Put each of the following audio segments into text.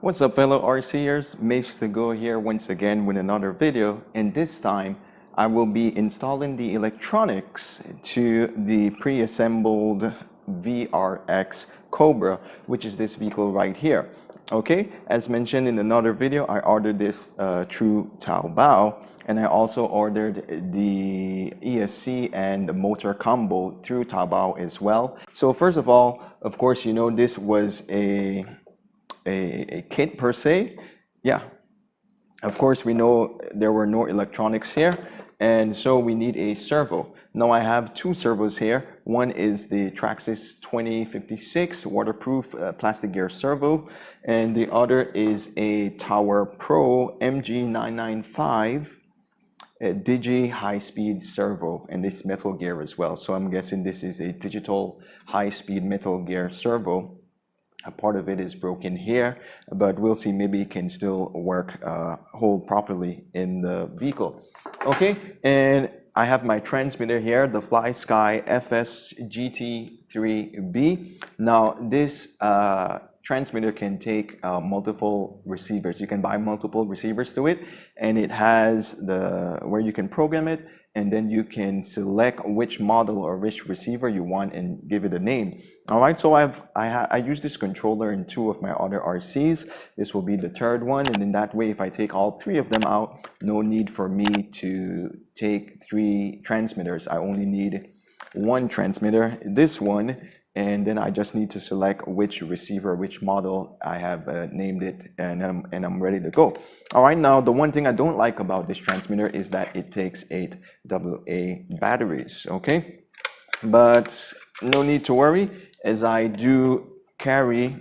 What's up, fellow RCers? Mace to go here once again with another video, and this time I will be installing the electronics to the pre-assembled VRX Cobra, which is this vehicle right here. Okay, as mentioned in another video, I ordered this through Taobao, and I also ordered the ESC and the motor combo through Taobao as well. So first of all, of course, you know, this was a kit per se. Yeah, of course we know there were no electronics here, and so we need a servo. Now I have two servos here. One is the Traxxas 2056 waterproof plastic gear servo, and the other is a Tower Pro MG995 Digi high-speed servo, and this metal gear as well. So I'm guessing this is a digital high-speed metal gear servo. A part of it is broken here, but we'll see, maybe it can still work, hold properly in the vehicle. Okay, and I have my transmitter here, the Fly Sky FS GT3B. Now this transmitter can take multiple receivers. You can buy multiple receivers to it, and it has where you can program it, and then you can select which model or which receiver you want and give it a name. All right, so I use this controller in two of my other RCs. This will be the third one, and in that way, if I take all three of them out, no need for me to take three transmitters. I only need one transmitter, this one, and then I just need to select which receiver, which model I have named it, and I'm ready to go. All right, now the one thing I don't like about this transmitter is that it takes 8 AA batteries, okay? But no need to worry, as I do carry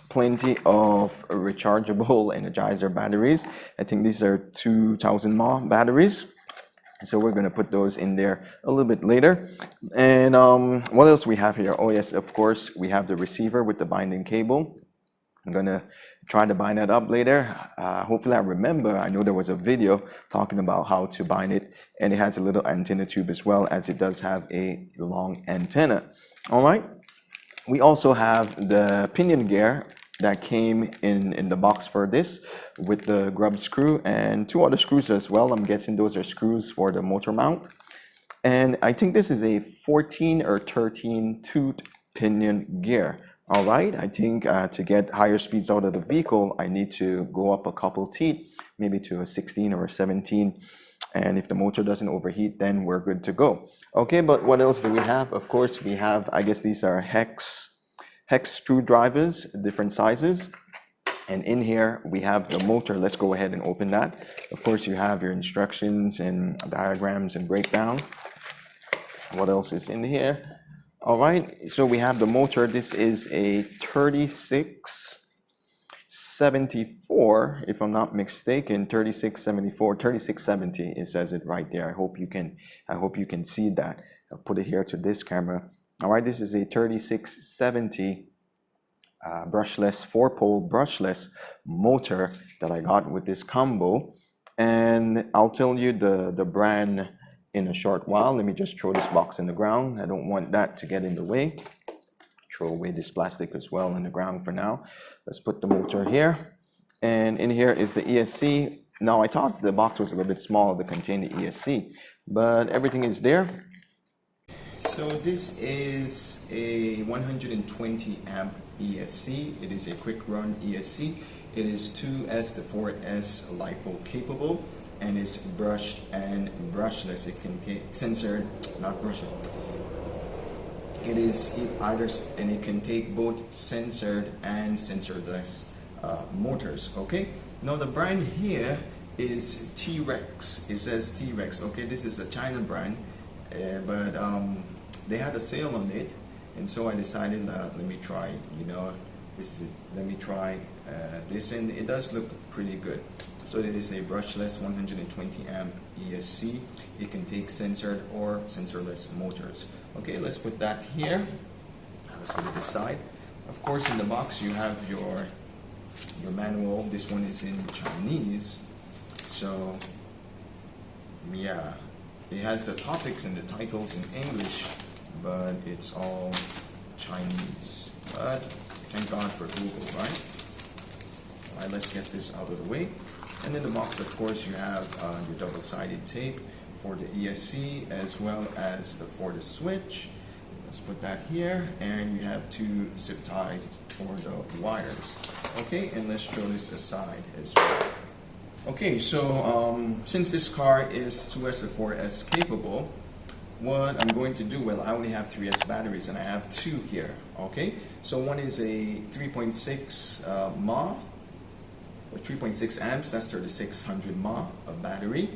plenty of rechargeable Energizer batteries. I think these are 2000 mAh batteries. So we're going to put those in there a little bit later. And what else we have here? Oh yes, of course, we have the receiver with the binding cable. I'm going to try to bind that up later. Hopefully I remember. I know there was a video talking about how to bind it, and it has a little antenna tube as well, as it does have a long antenna. All right. We also have the pinion gear that came in the box for this, with the grub screw and two other screws as well. I'm guessing those are screws for the motor mount. And I think this is a 14 or 13 tooth pinion gear. All right, I think to get higher speeds out of the vehicle, I need to go up a couple teeth, maybe to a 16 or a 17. And if the motor doesn't overheat, then we're good to go. Okay, but what else do we have? Of course, we have, I guess these are hex screwdrivers, different sizes. And in here we have the motor. Let's go ahead and open that. Of course, you have your instructions and diagrams and breakdown. What else is in here? All right, so we have the motor. This is a 3674, if I'm not mistaken. 3674, 3670. It says it right there. I hope you can see that. I'll put it here to this camera. All right, this is a 3670 brushless, 4-pole brushless motor that I got with this combo. And I'll tell you the brand in a short while. Let me just throw this box in the ground. I don't want that to get in the way. Throw away this plastic as well in the ground for now. Let's put the motor here. And in here is the ESC. Now, I thought the box was a little bit small to contain the ESC, but everything is there. So this is a 120 amp ESC. It is a quick run ESC. It is 2S to 4S LiPo capable, and it's brushed and brushless. It can be censored, not brushed. It is either, and it can take both censored and censorless motors. Okay. Now the brand here is T-Rex. It says T-Rex. Okay, this is a China brand, but they had a sale on it, and so I decided, let me try, let me try this, and it does look pretty good. So it is a brushless 120 amp ESC. It can take censored or censorless motors. Okay, let's put that here. Let's put it aside. Of course, in the box you have your manual. This one is in Chinese, so yeah, it has the topics and the titles in English, but it's all Chinese. But thank God for Google, right? All right, let's get this out of the way. And in the box, of course, you have your double-sided tape for the ESC as well as for the switch. Let's put that here, and you have 2 zip ties for the wires. Okay, and let's throw this aside as well. Okay, so since this car is 2S to 4S capable, what I'm going to do, well, I only have 3S batteries and I have 2 here. Okay, so one is a 3.6 mAh or 3.6 amps, that's 3600 mAh of battery.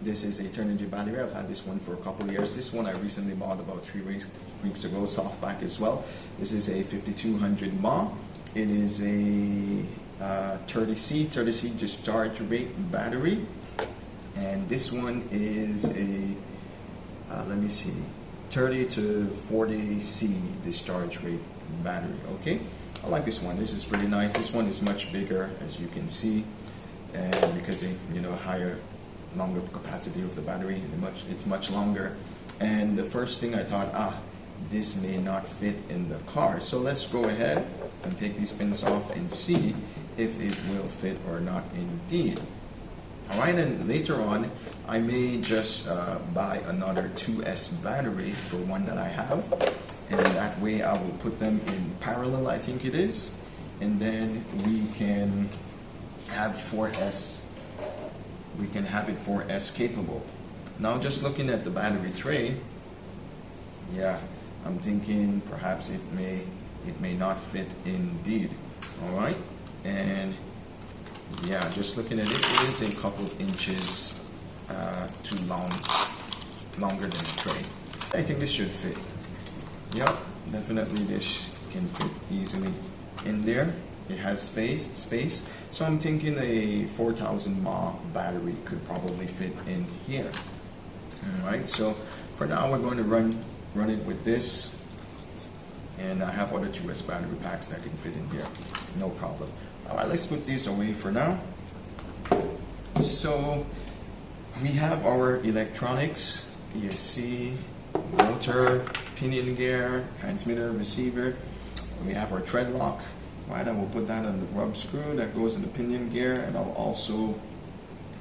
This is a Truggy battery. I've had this one for a couple of years. This one I recently bought about 3 weeks ago, softback as well. This is a 5200 mAh. It is a 30C discharge rate battery, and this one is a let me see, 30 to 40C discharge rate battery. Okay, I like this one. This is pretty nice. This one is much bigger, as you can see, and because higher, longer capacity of the battery, it's much longer. And the first thing I thought, this may not fit in the car. So let's go ahead and take these pins off and see if it will fit or not indeed. Alright, and later on, I may just buy another 2S battery for one that I have. And that way I will put them in parallel, I think it is. And then we can have 4S. We can have it 4S capable. Now just looking at the battery tray, yeah, I'm thinking perhaps it may not fit indeed. Alright, and yeah, just looking at it, it is a couple of inches too longer than the tray. I think this should fit. Yep, definitely this can fit easily in there. It has space. So I'm thinking a 4000 mAh battery could probably fit in here. Alright, so for now we're going to run it with this, and I have other 2S battery packs that can fit in here, no problem. Alright, let's put these away for now. So we have our electronics, ESC, motor, pinion gear, transmitter, receiver. We have our tread lock. Right, I will put that on the rub screw that goes in the pinion gear, and I'll also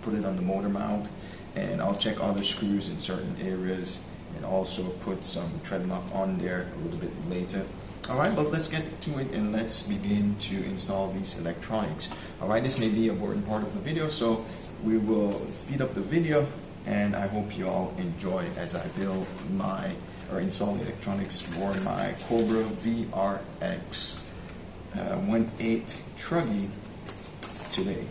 put it on the motor mount, and I'll check other screws in certain areas and also put some tread lock on there a little bit later. Alright, but let's get to it and let's begin to install these electronics. Alright, this may be a boring part of the video, so we will speed up the video, and I hope you all enjoy as I build install the electronics for my Cobra VRX 1.8 Truggy today.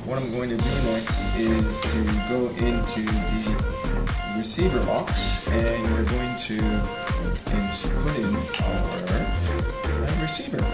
What I'm going to do next is to go into the receiver box, and we're going to put in our receiver.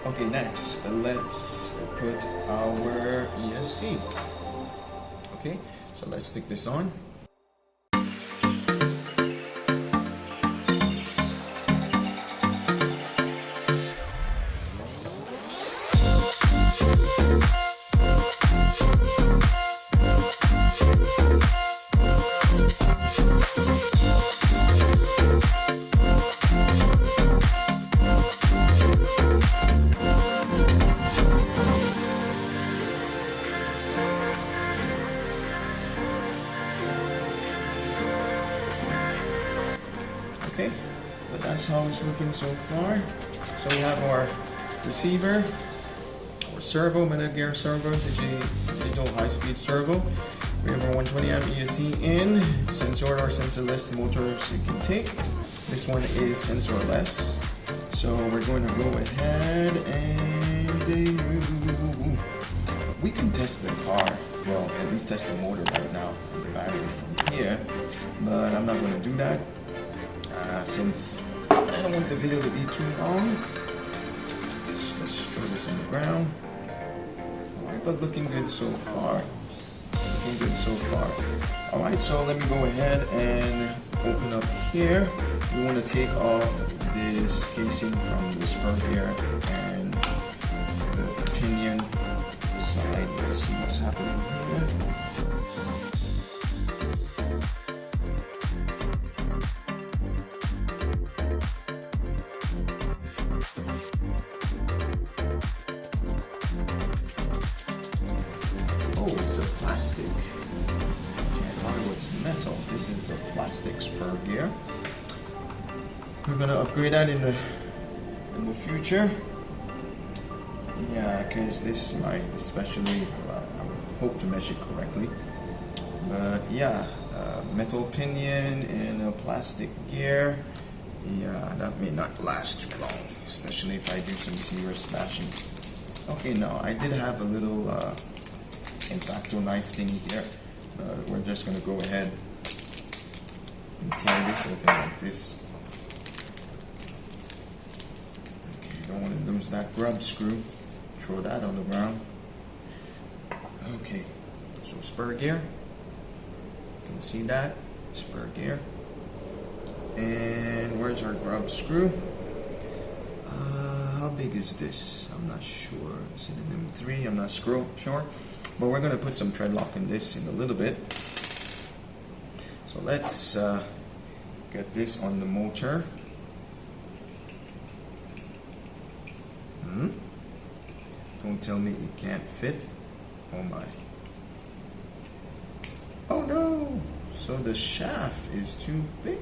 Okay, next let's put our ESC. Okay, so let's stick this on. Okay, but that's how it's looking so far. So we have our receiver, our servo, middle gear servo, digital high-speed servo. We have our 120 amp ESC in, sensor or sensorless motors you can take. This one is sensorless. So we're going to go ahead and we can test the car. Well, at least test the motor right now, the battery from here. But I'm not going to do that. Since I don't want the video to be too long, let's throw this on the ground. Alright, but looking good so far. Looking good so far. Alright, so let me go ahead and open up here. We want to take off this casing from the spur here and the pinion side. Let's see what's happening here. It's a plastic. Okay, I thought it was metal. This is a plastic spur gear. We're gonna upgrade that in the future. Yeah, because this might, especially, I hope to measure correctly. But yeah, metal pinion and a plastic gear. Yeah, that may not last too long, especially if I do some serious smashing. Okay, now I did have a little X-Acto knife thingy here. We're just gonna go ahead and tear this open like this. Okay, don't want to lose that grub screw. Throw that on the ground. Okay, so spur gear. You can see that spur gear. And where's our grub screw? How big is this? I'm not sure. Is it an M3? I'm not sure. But we're going to put some tread lock in this in a little bit. So let's get this on the motor. Don't tell me it can't fit. Oh my. Oh no! So the shaft is too big.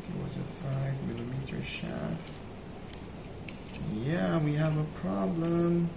It was a 5mm shaft. Yeah, we have a problem.